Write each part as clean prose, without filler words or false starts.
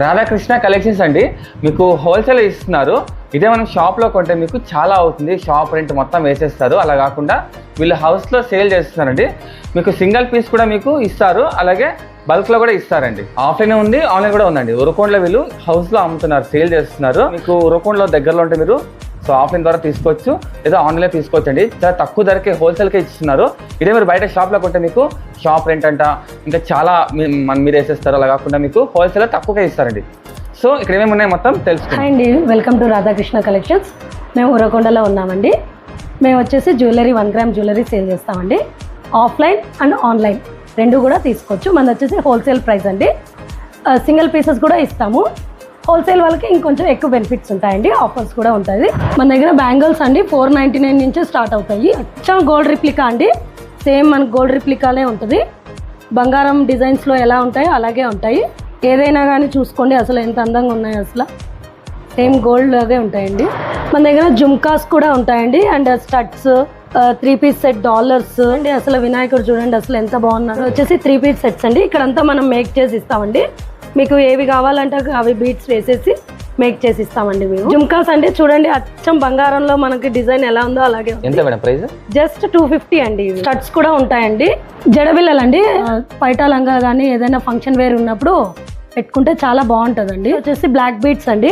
Radhakrishna collections అండి. మీకు wholesale ఇస్తున్నారు. ఇదే మనం షాప్లో కొంటే మీకు చాలా అవుతుంది. షాప్ రెంట్ మొత్తం వేసేస్తారు. అలా కాకుండా వీళ్ళు హౌస్లో సేల్ చేస్తున్నారండి. మీకు సింగిల్ పీస్ కూడా మీకు ఇస్తారు, అలాగే బల్క్లో కూడా ఇస్తారండి. ఆఫ్లైన్ ఉంది, ఆన్లైన్ కూడా ఉందండి. ఉరకొండలో వీళ్ళు హౌస్లో అమ్ముతున్నారు, సేల్ చేస్తున్నారు. మీకు ఉరకొండలో దగ్గరలో ఉంటే మీరు ఆఫ్లైన్ ద్వారా తీసుకోవచ్చు, లేదా ఆన్లైన్లో తీసుకోవచ్చు అండి. చాలా తక్కువ ధరకే హోల్సేల్కే ఇస్తున్నారు. ఇదే మీరు బయట షాప్లో కొంటే మీకు షాప్ రెంట్ అంట ఇంకా చాలా మీరు వేసేస్తారు. అలా కాకుండా మీకు హోల్సేల్లో తక్కువగా ఇస్తారండి. సో ఇక్కడ ఏమేమి ఉన్నాయి మొత్తం తెలుసుకోండి. హాయ్ అండి, వెల్కమ్ టు రాధాకృష్ణ కలెక్షన్స్. మేము ఉరకొండలో ఉన్నామండి. మేము వచ్చేసి జ్యువెలరీ 1 గ్రామ్ జ్యువెలరీ సేల్ చేస్తామండి. ఆఫ్లైన్ అండ్ ఆన్లైన్ రెండు కూడా తీసుకోవచ్చు. మనది వచ్చేసి హోల్సేల్ ప్రైస్ అండి. సింగిల్ పీసెస్ కూడా ఇస్తాము. హోల్సేల్ వాళ్ళకి ఇంకొంచెం ఎక్కువ బెనిఫిట్స్ ఉంటాయండి, ఆఫర్స్ కూడా ఉంటుంది. మన దగ్గర బ్యాంగిల్స్ అండి 499 నుంచి స్టార్ట్ అవుతాయి. అచ్చం గోల్డ్ రిప్లికా అండి, సేమ్ మనకు గోల్డ్ రిప్లికాలే ఉంటుంది. బంగారం డిజైన్స్లో ఎలా ఉంటాయో అలాగే ఉంటాయి. ఏదైనా కానీ చూసుకోండి, అసలు ఎంత అందంగా ఉన్నాయి, అసలు సేమ్ గోల్డ్ లాగే ఉంటాయండి. మన దగ్గర జుమ్కాస్ కూడా ఉంటాయండి, and studs, 3 piece set dollars అండి. అసలు వినాయకుడు చూడండి అసలు ఎంత బాగున్నారు. వచ్చేసి 3 పీస్ సెట్స్ అండి. ఇక్కడంతా మనం మేక్ చేసి ఇస్తామండి. మీకు ఏవి కావాలంటే అవి బీట్స్ వేసేసి మేక్ చేసి ఇస్తామండి. మేము జుమ్కాస్ అంటే చూడండి, అచ్చం బంగారంలో మనకి డిజైన్ ఎలా ఉందో అలాగే. ఎంత మేడం ప్రైస్? జస్ట్ 250 అండి. స్టడ్స్ కూడా ఉంటాయండి. జడబిల్లలు అండి, పైటాలంగా కానీ ఏదైనా ఫంక్షన్ వేర్ ఉన్నప్పుడు పెట్టుకుంటే చాలా బాగుంటుందండి. వచ్చేసి బ్లాక్ బీట్స్ అండి,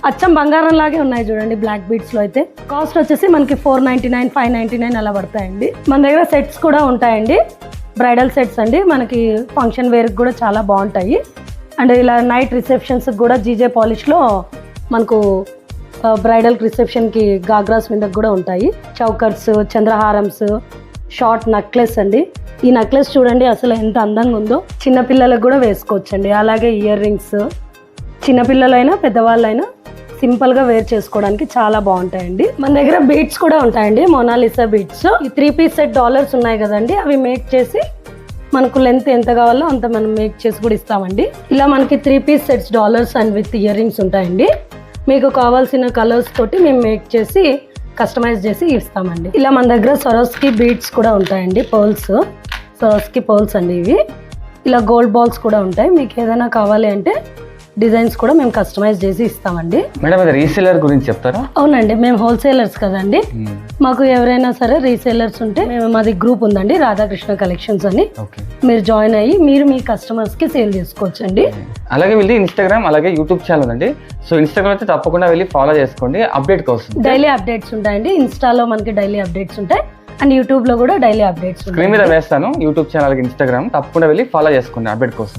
అచ్చం బంగారం లాగే ఉన్నాయి చూడండి. బ్లాక్ బీట్స్ లో అయితే కాస్ట్ వచ్చేసి మనకి 499, 599 అలా పడతాయండి. మన దగ్గర సెట్స్ కూడా ఉంటాయండి, బ్రైడల్ సెట్స్ అండి. మనకి ఫంక్షన్ వేర్ కూడా చాలా బాగుంటాయి. అండ్ ఇలా నైట్ రిసెప్షన్స్ కూడా జీజే పాలిష్లో మనకు బ్రైడల్ రిసెప్షన్కి గాగ్రాస్ మీద కూడా ఉంటాయి. చౌకర్స్, చంద్రహారమ్స్, షార్ట్ నెక్లెస్ అండి. ఈ నెక్లెస్ చూడండి అసలు ఎంత అందంగా ఉందో. చిన్నపిల్లలకు కూడా వేసుకోవచ్చండి. అలాగే ఇయర్ రింగ్స్, చిన్నపిల్లలైనా పెద్దవాళ్ళైనా సింపుల్గా వేర్ చేసుకోవడానికి చాలా బాగుంటాయండి. మన దగ్గర బీట్స్ కూడా ఉంటాయండి, మొనాలిసా బీట్స్. ఈ 3 పీస్ సెట్ డాలర్స్ ఉన్నాయి కదండి, అవి మేక్ చేసి మనకు లెంత్ ఎంత కావాలో అంత మనం మేక్ చేసి కూడా ఇస్తామండి. ఇలా మనకి 3 piece sets dollars and with earrings ఉంటాయండి. మీకు కావాల్సిన కలర్స్ తోటి మేము మేక్ చేసి కస్టమైజ్ చేసి ఇస్తామండి. ఇలా మన దగ్గర సరోస్కి బీట్స్ కూడా ఉంటాయండి, పర్ల్స్, సరోస్కి పర్ల్స్ అండి ఇవి. ఇలా గోల్డ్ బాల్స్ కూడా ఉంటాయి. మీకు ఏదైనా కావాలి అంటే డిజైన్స్ కూడా మేము కస్టమైజ్ చేసి ఇస్తామండి. మేడం ఇది రీసేలర్ గురించి చెప్తారా? అవునండి, మేము హోల్సేలర్స్ కదండి. మాకు ఎవరైనా సరే రీసేలర్స్ ఉంటే మాది గ్రూప్ ఉందండి, రాధాకృష్ణ కలెక్షన్స్ అని. మీరు జాయిన్ అయ్యి మీరు మీ కస్టమర్స్ కి సేల్ చేసుకోవచ్చు అండి. అలాగే వెళ్ళి ఇన్స్టాగ్రామ్ అలాగే యూట్యూబ్ ఛానల్ అండి. సో ఇన్స్టాగ్రామ్ అయితే తప్పకుండా వెళ్ళి ఫాలో చేసుకోండి, అప్డేట్ కోసం. డైలీ అప్డేట్స్ ఉంటాయండి. ఇన్స్టాలో మనకి డైలీ అప్డేట్స్ ఉంటాయి, అండ్ యూట్యూబ్ లో కూడా డైలీ అప్డేట్స్ ఉంటాయి. స్క్రీన్ మీద వేస్తాను యూట్యూబ్ ఛానల్, ఇన్స్టాగ్రామ్ తప్పకుండా వెళ్ళి ఫాలో చేసుకోండి అప్డేట్ కోసం.